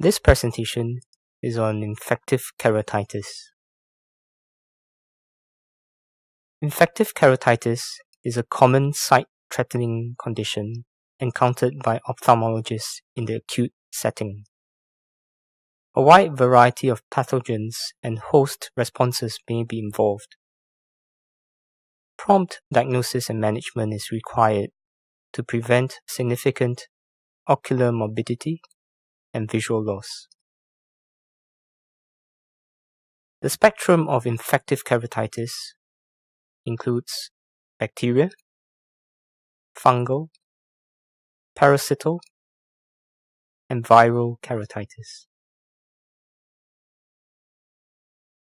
This presentation is on infective keratitis. Infective keratitis is a common sight-threatening condition encountered by ophthalmologists in the acute setting. A wide variety of pathogens and host responses may be involved. Prompt diagnosis and management is required to prevent significant ocular morbidity and visual loss. The spectrum of infective keratitis includes bacteria, fungal, parasital, and viral keratitis.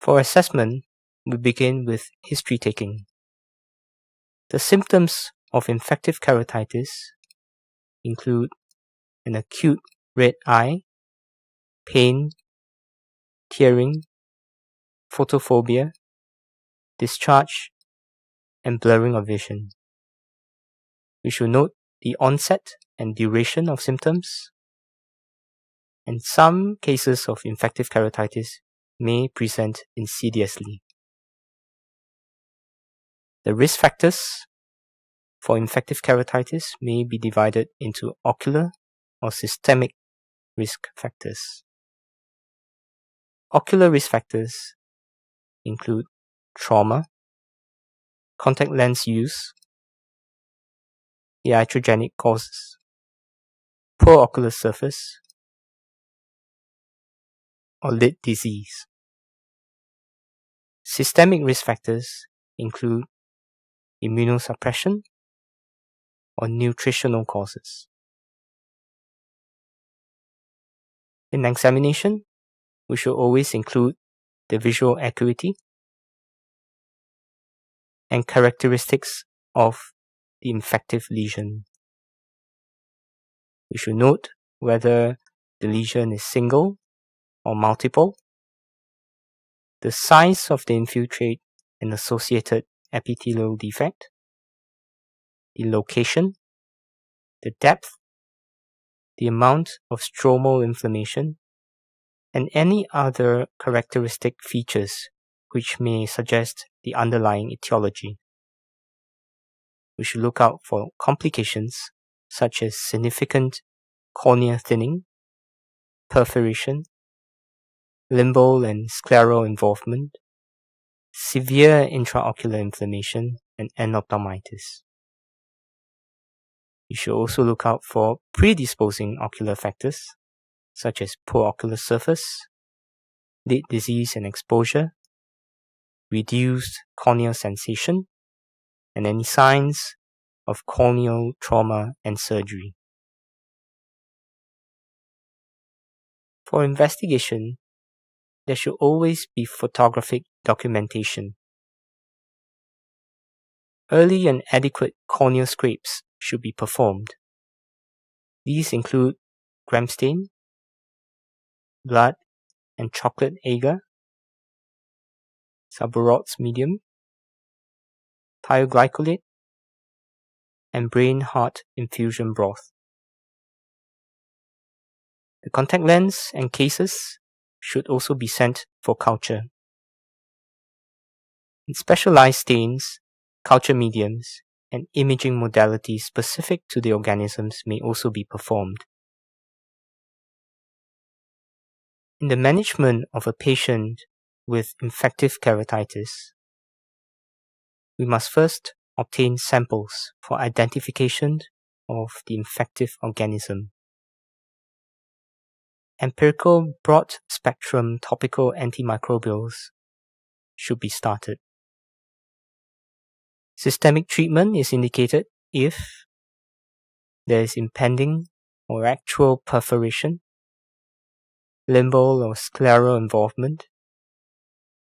For assessment, we begin with history taking. The symptoms of infective keratitis include an acute red eye, pain, tearing, photophobia, discharge, and blurring of vision. We should note the onset and duration of symptoms, and some cases of infective keratitis may present insidiously. The risk factors for infective keratitis may be divided into ocular or systemic risk factors. Ocular risk factors include trauma, contact lens use, iatrogenic causes, poor ocular surface, or lid disease. Systemic risk factors include immunosuppression or nutritional causes. In examination, we should always include the visual acuity and characteristics of the infective lesion. We should note whether the lesion is single or multiple, the size of the infiltrate and associated epithelial defect, the location, the depth, the amount of stromal inflammation, and any other characteristic features which may suggest the underlying etiology. We should look out for complications such as significant cornea thinning, perforation, limbal and scleral involvement, severe intraocular inflammation, and endophthalmitis. You should also look out for predisposing ocular factors such as poor ocular surface, lid disease and exposure, reduced corneal sensation, and any signs of corneal trauma and surgery. For investigation, there should always be photographic documentation. Early and adequate corneal scrapes should be performed. These include gram stain, blood and chocolate agar, Sabouraud's medium, thioglycolate, and brain-heart infusion broth. The contact lens and cases should also be sent for culture. In specialized stains, culture mediums, and imaging modalities specific to the organisms may also be performed. In the management of a patient with infective keratitis, we must first obtain samples for identification of the infective organism. Empirical broad-spectrum topical antimicrobials should be started. Systemic treatment is indicated if there is impending or actual perforation, limbal or scleral involvement,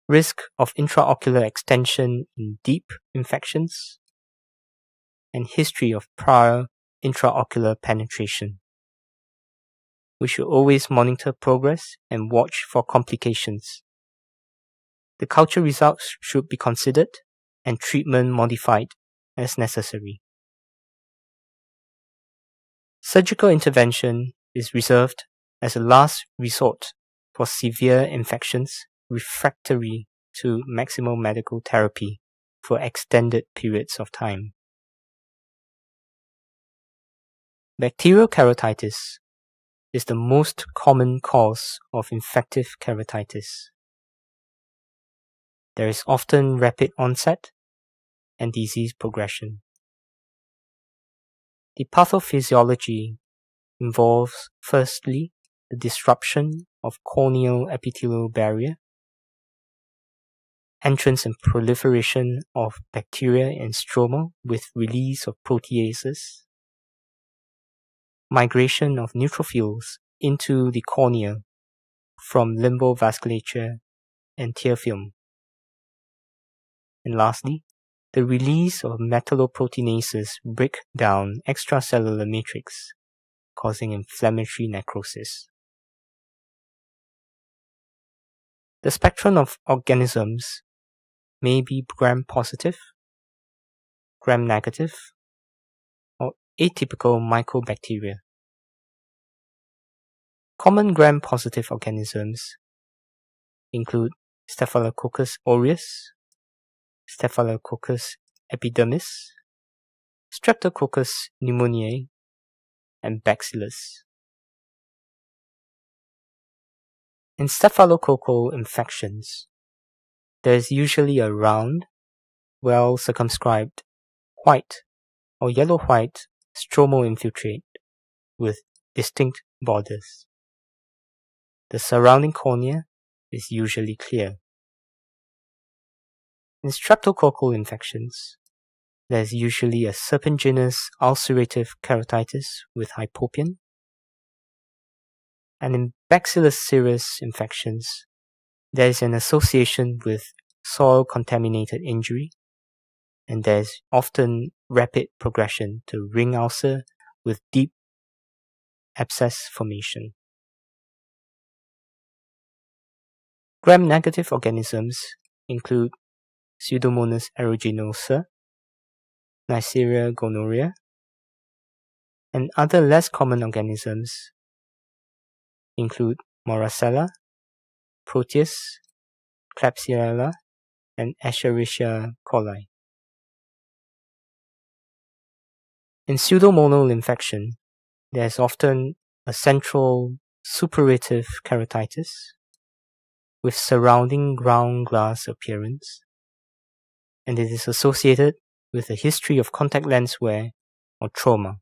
risk of intraocular extension in deep infections, and history of prior intraocular penetration. We should always monitor progress and watch for complications. The culture results should be considered and treatment modified as necessary. Surgical intervention is reserved as a last resort for severe infections refractory to maximal medical therapy for extended periods of time. Bacterial keratitis is the most common cause of infective keratitis. There is often rapid onset and disease progression. The pathophysiology involves firstly the disruption of corneal epithelial barrier, entrance and proliferation of bacteria and stroma with release of proteases, migration of neutrophils into the cornea from limbovasculature and tear film, and lastly, the release of metalloproteinases break down extracellular matrix, causing inflammatory necrosis. The spectrum of organisms may be gram-positive, gram-negative, or atypical mycobacteria. Common gram-positive organisms include Staphylococcus aureus, Staphylococcus epidermis, Streptococcus pneumoniae, and Bacillus. In staphylococcal infections, there is usually a round, well-circumscribed, white or yellow-white stromal infiltrate with distinct borders. The surrounding cornea is usually clear. In streptococcal infections, there is usually a serpiginous ulcerative keratitis with hypopyon. And in Bacillus cereus infections, there is an association with soil-contaminated injury, and there is often rapid progression to ring ulcer with deep abscess formation. Gram-negative organisms include Pseudomonas aeruginosa, Neisseria gonorrhea, and other less common organisms include Moracella, Proteus, Klebsiella, and Escherichia coli. In pseudomonal infection, there is often a central suppurative keratitis with surrounding ground glass appearance, and it is associated with a history of contact lens wear or trauma.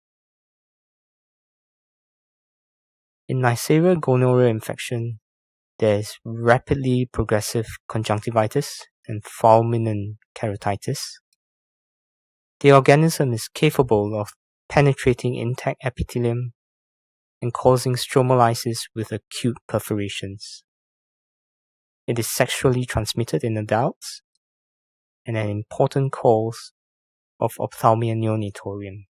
In Neisseria gonorrhea infection, there is rapidly progressive conjunctivitis and fulminant keratitis. The organism is capable of penetrating intact epithelium and causing stromolysis with acute perforations. It is sexually transmitted in adults and an important cause of ophthalmia neonatorium.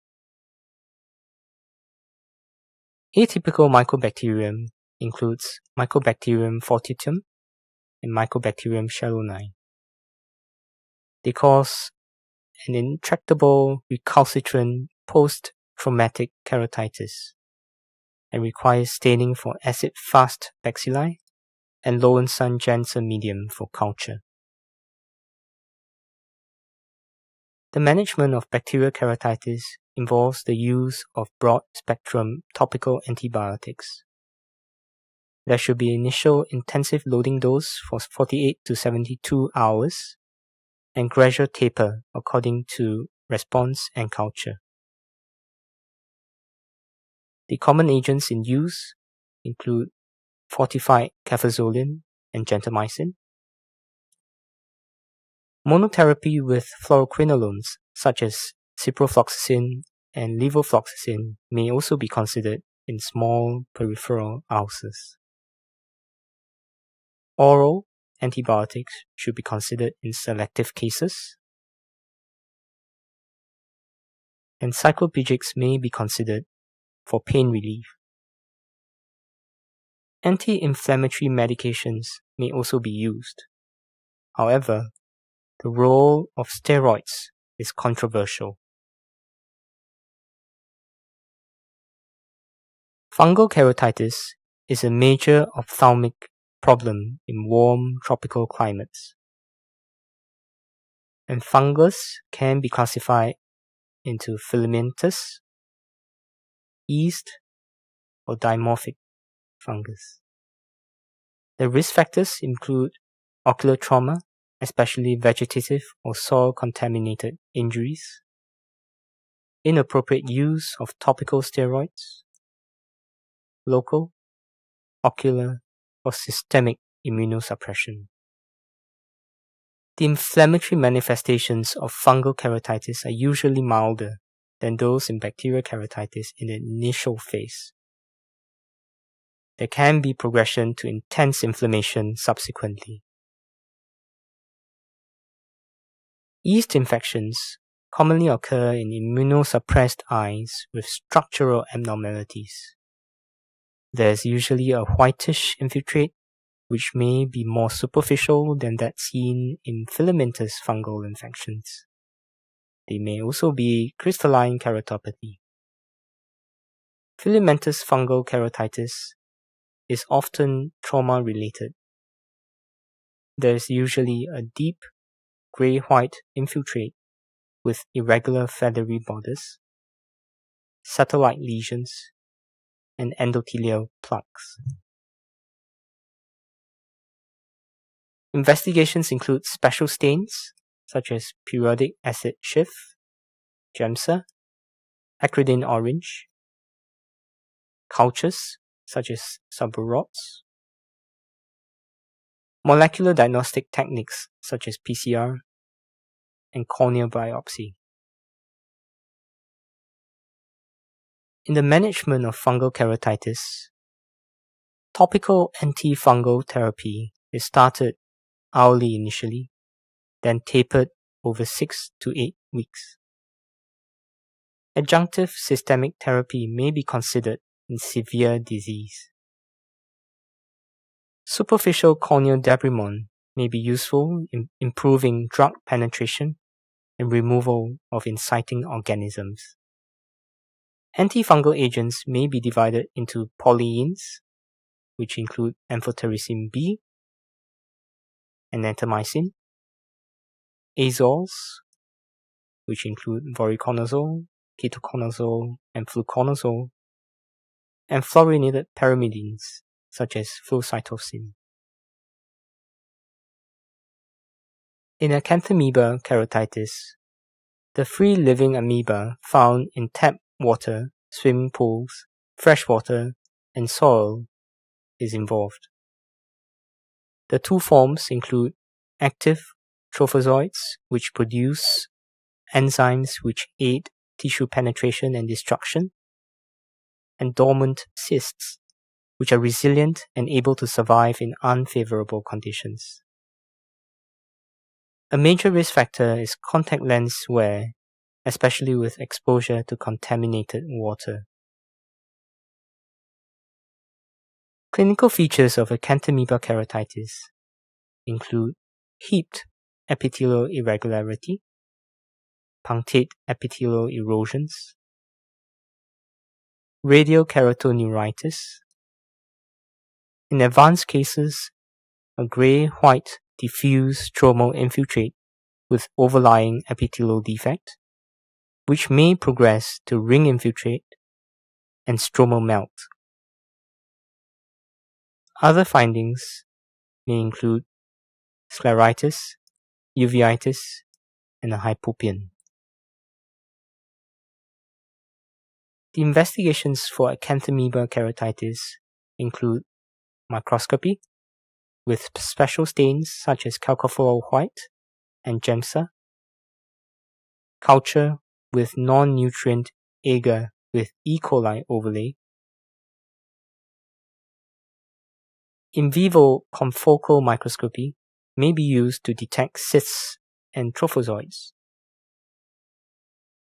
Atypical Mycobacterium includes Mycobacterium fortitum and Mycobacterium shalloni. They cause an intractable recalcitrant post-traumatic keratitis and require staining for acid-fast bacilli and Lowenstein-Janssen medium for culture. The management of bacterial keratitis involves the use of broad-spectrum topical antibiotics. There should be initial intensive loading dose for 48 to 72 hours and gradual taper according to response and culture. The common agents in use include fortified cafazolin and gentamicin. Monotherapy with fluoroquinolones such as ciprofloxacin and levofloxacin may also be considered in small peripheral ulcers. Oral antibiotics should be considered in selective cases, and cycloplegics may be considered for pain relief. Anti-inflammatory medications may also be used. However, the role of steroids is controversial. Fungal keratitis is a major ophthalmic problem in warm tropical climates, and fungus can be classified into filamentous, yeast, or dimorphic fungus. The risk factors include ocular trauma, especially vegetative or soil-contaminated injuries, inappropriate use of topical steroids, local, ocular, or systemic immunosuppression. The inflammatory manifestations of fungal keratitis are usually milder than those in bacterial keratitis in the initial phase. There can be progression to intense inflammation subsequently. Yeast infections commonly occur in immunosuppressed eyes with structural abnormalities. There is usually a whitish infiltrate which may be more superficial than that seen in filamentous fungal infections. They may also be crystalline keratopathy. Filamentous fungal keratitis is often trauma-related. There is usually a deep gray-white infiltrate with irregular feathery borders, satellite lesions, and endothelial plaques. Investigations include special stains such as periodic acid Schiff, GEMSA, acridine orange, cultures such as subborots, molecular diagnostic techniques such as PCR, and corneal biopsy. In the management of fungal keratitis, topical antifungal therapy is started hourly initially, then tapered over 6 to 8 weeks. Adjunctive systemic therapy may be considered in severe disease. Superficial corneal debridement may be useful in improving drug penetration and removal of inciting organisms. Antifungal agents may be divided into polyenes, which include amphotericin B, and entamycin, azoles, which include voriconazole, ketoconazole, and fluconazole, and fluorinated pyrimidines, such as flucytosine. In Acanthamoeba keratitis, the free-living amoeba found in tap water, swimming pools, freshwater, and soil is involved. The two forms include active trophozoites, which produce enzymes which aid tissue penetration and destruction, and dormant cysts, which are resilient and able to survive in unfavorable conditions. A major risk factor is contact lens wear, especially with exposure to contaminated water. Clinical features of Acanthamoeba keratitis include heaped epithelial irregularity, punctate epithelial erosions, radial keratoneuritis. In advanced cases, a gray-white diffuse stromal infiltrate with overlying epithelial defect, which may progress to ring infiltrate and stromal melt. Other findings may include scleritis, uveitis, and a hypopyon. The investigations for Acanthamoeba keratitis include microscopy with special stains such as calcophyll white and GEMSA, culture with non-nutrient agar with E. coli overlay, in vivo confocal microscopy may be used to detect cysts and trophozoites,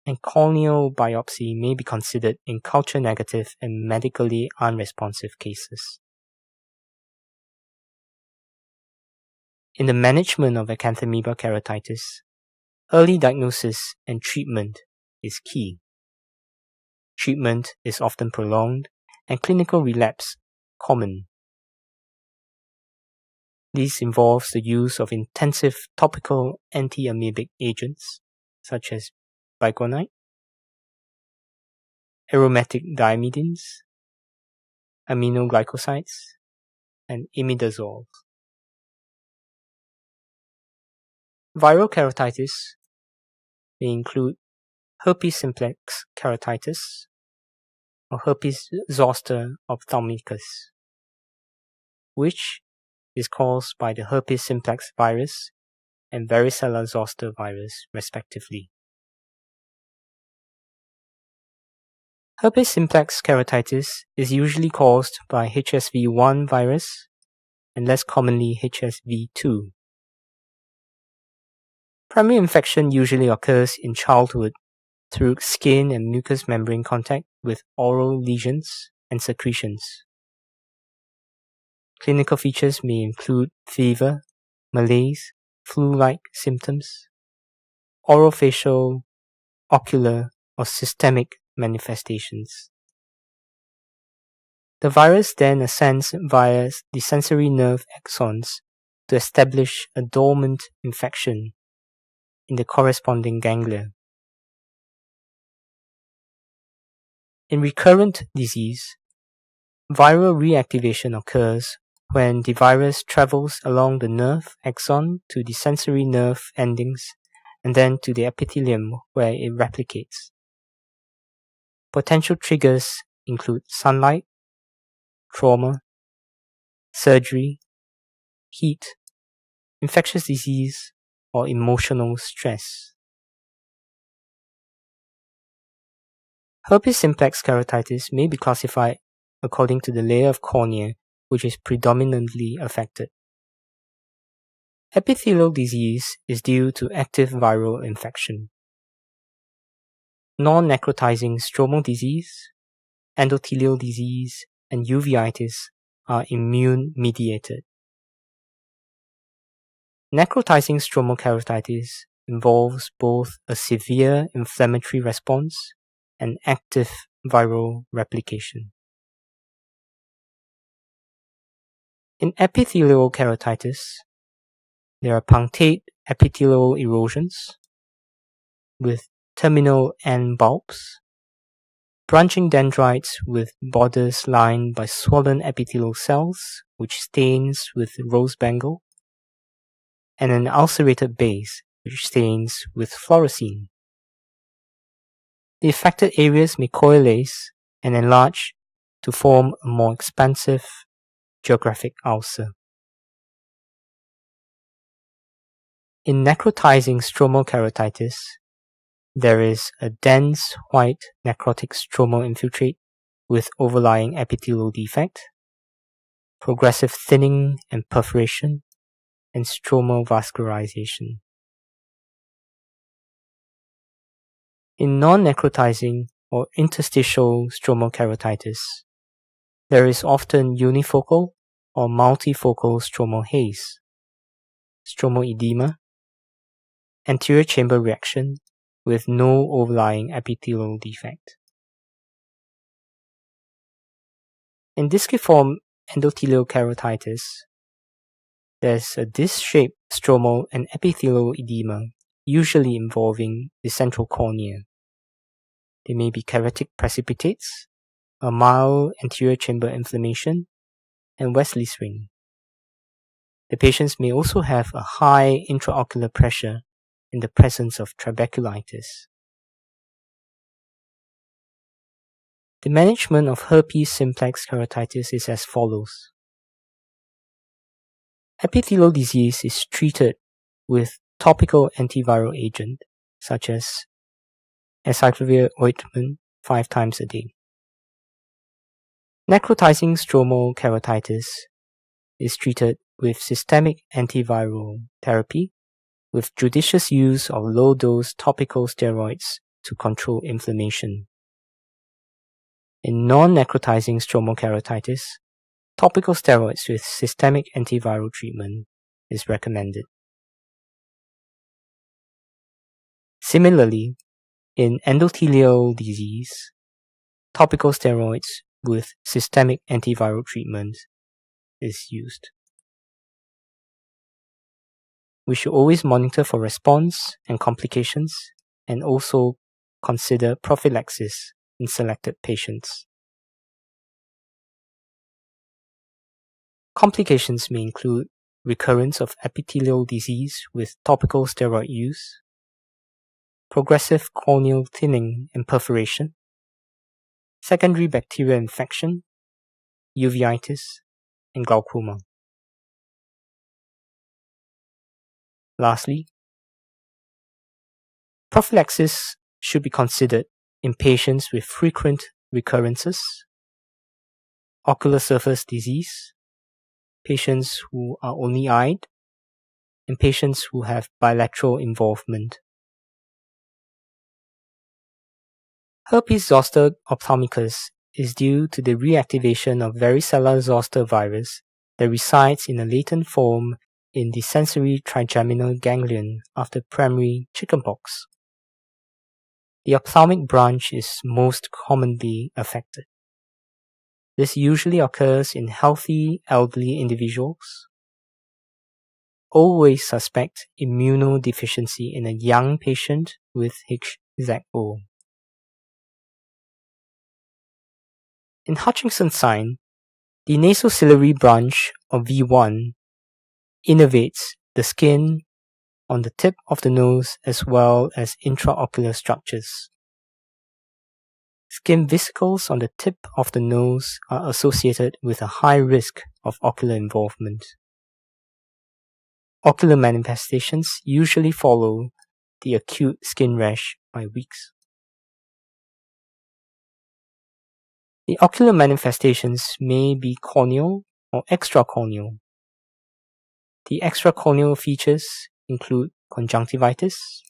and corneal biopsy may be considered in culture-negative and medically unresponsive cases. In the management of Acanthamoeba keratitis, early diagnosis and treatment is key. Treatment is often prolonged, and clinical relapse common. This involves the use of intensive topical anti-amoebic agents such as bigonite, aromatic diamidines, aminoglycosides, and imidazole. Viral keratitis may include herpes simplex keratitis or herpes zoster ophthalmicus, which is caused by the herpes simplex virus and varicella zoster virus, respectively. Herpes simplex keratitis is usually caused by HSV-1 virus and less commonly HSV-2. Primary infection usually occurs in childhood through skin and mucous membrane contact with oral lesions and secretions. Clinical features may include fever, malaise, flu-like symptoms, orofacial, ocular, or systemic manifestations. The virus then ascends via the sensory nerve axons to establish a dormant infection in the corresponding ganglia. In recurrent disease, viral reactivation occurs when the virus travels along the nerve axon to the sensory nerve endings and then to the epithelium where it replicates. Potential triggers include sunlight, trauma, surgery, heat, infectious disease, or emotional stress. Herpes simplex keratitis may be classified according to the layer of cornea which is predominantly affected. Epithelial disease is due to active viral infection. Non-necrotizing stromal disease, endothelial disease, and uveitis are immune-mediated. Necrotizing stromal keratitis involves both a severe inflammatory response and active viral replication. In epithelial keratitis, there are punctate epithelial erosions with terminal end bulbs, branching dendrites with borders lined by swollen epithelial cells which stains with rose bangle, and an ulcerated base which stains with fluorescein. The affected areas may coalesce and enlarge to form a more expansive geographic ulcer. In necrotizing stromal keratitis, there is a dense white necrotic stromal infiltrate with overlying epithelial defect, progressive thinning and perforation, and stromal vascularization. In non-necrotizing or interstitial stromal keratitis, there is often unifocal or multifocal stromal haze, stromal edema, anterior chamber reaction with no overlying epithelial defect. In disciform endothelial keratitis, there's a disc-shaped stromal and epithelial edema, usually involving the central cornea. There may be keratic precipitates, a mild anterior chamber inflammation, and Wesley's ring. The patients may also have a high intraocular pressure in the presence of trabeculitis. The management of herpes simplex keratitis is as follows. Epithelial disease is treated with topical antiviral agent such as acyclovir ointment 5 times a day. Necrotizing stromal keratitis is treated with systemic antiviral therapy with judicious use of low-dose topical steroids to control inflammation. In non-necrotizing stromal keratitis, topical steroids with systemic antiviral treatment is recommended. Similarly, in endothelial disease, topical steroids with systemic antiviral treatment is used. We should always monitor for response and complications, and also consider prophylaxis in selected patients. Complications may include recurrence of epithelial disease with topical steroid use, progressive corneal thinning and perforation, secondary bacterial infection, uveitis, and glaucoma. Lastly, prophylaxis should be considered in patients with frequent recurrences, ocular surface disease, patients who are only eyed, and patients who have bilateral involvement. Herpes zoster ophthalmicus is due to the reactivation of varicella zoster virus that resides in a latent form in the sensory trigeminal ganglion after primary chickenpox. The ophthalmic branch is most commonly affected. This usually occurs in healthy elderly individuals. Always suspect immunodeficiency in a young patient with HZO. In Hutchinson sign, the nasociliary branch of V1 innervates the skin on the tip of the nose as well as intraocular structures. Skin vesicles on the tip of the nose are associated with a high risk of ocular involvement. Ocular manifestations usually follow the acute skin rash by weeks. The ocular manifestations may be corneal or extracorneal. The extracorneal features include conjunctivitis,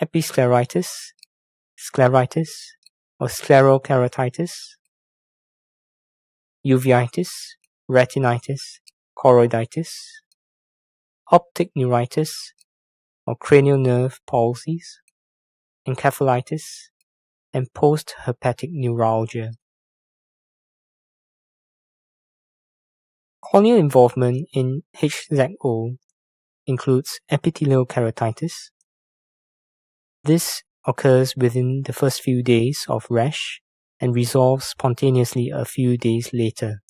episcleritis, scleritis or sclerokeratitis, uveitis, retinitis, choroiditis, optic neuritis or cranial nerve palsies, encephalitis, and post-herpetic neuralgia. Corneal involvement in HZO includes epithelial keratitis. This occurs within the first few days of rash and resolves spontaneously a few days later.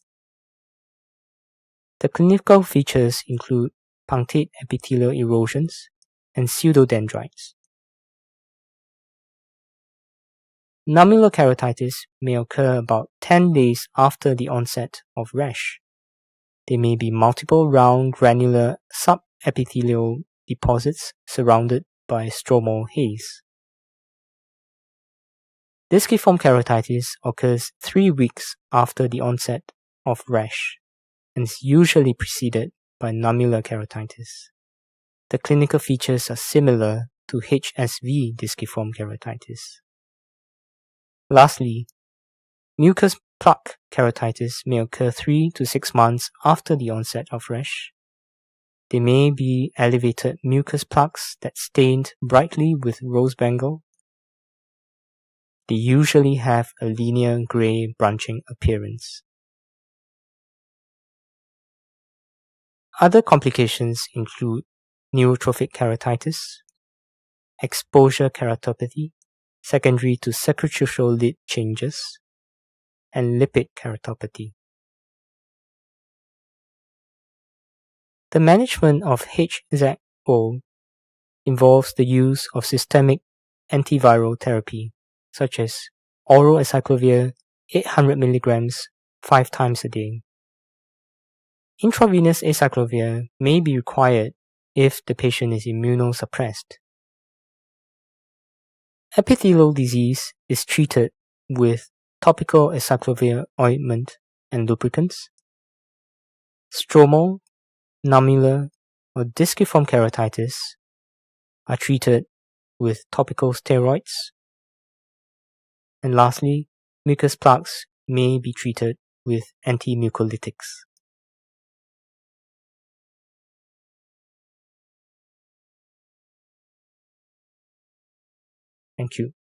The clinical features include punctate epithelial erosions and pseudodendrites. Nummular keratitis may occur about 10 days after the onset of rash. There may be multiple round granular subepithelial deposits surrounded by stromal haze. Disciform keratitis occurs 3 weeks after the onset of rash and is usually preceded by nummular keratitis. The clinical features are similar to HSV disciform keratitis. Lastly, mucus plug keratitis may occur 3 to 6 months after the onset of rash. There may be elevated mucus plugs that stained brightly with rose bangle. They usually have a linear grey branching appearance. Other complications include neurotrophic keratitis, exposure keratopathy, secondary to sacrificial lid changes, and lipid keratopathy. The management of HZO involves the use of systemic antiviral therapy, such as oral acyclovir 800 mg 5 times a day. Intravenous acyclovir may be required if the patient is immunosuppressed. Epithelial disease is treated with topical acyclovir ointment and lubricants. Stromal, nummular, or disciform keratitis are treated with topical steroids. And lastly, mucus plugs may be treated with antimucolytics. Thank you.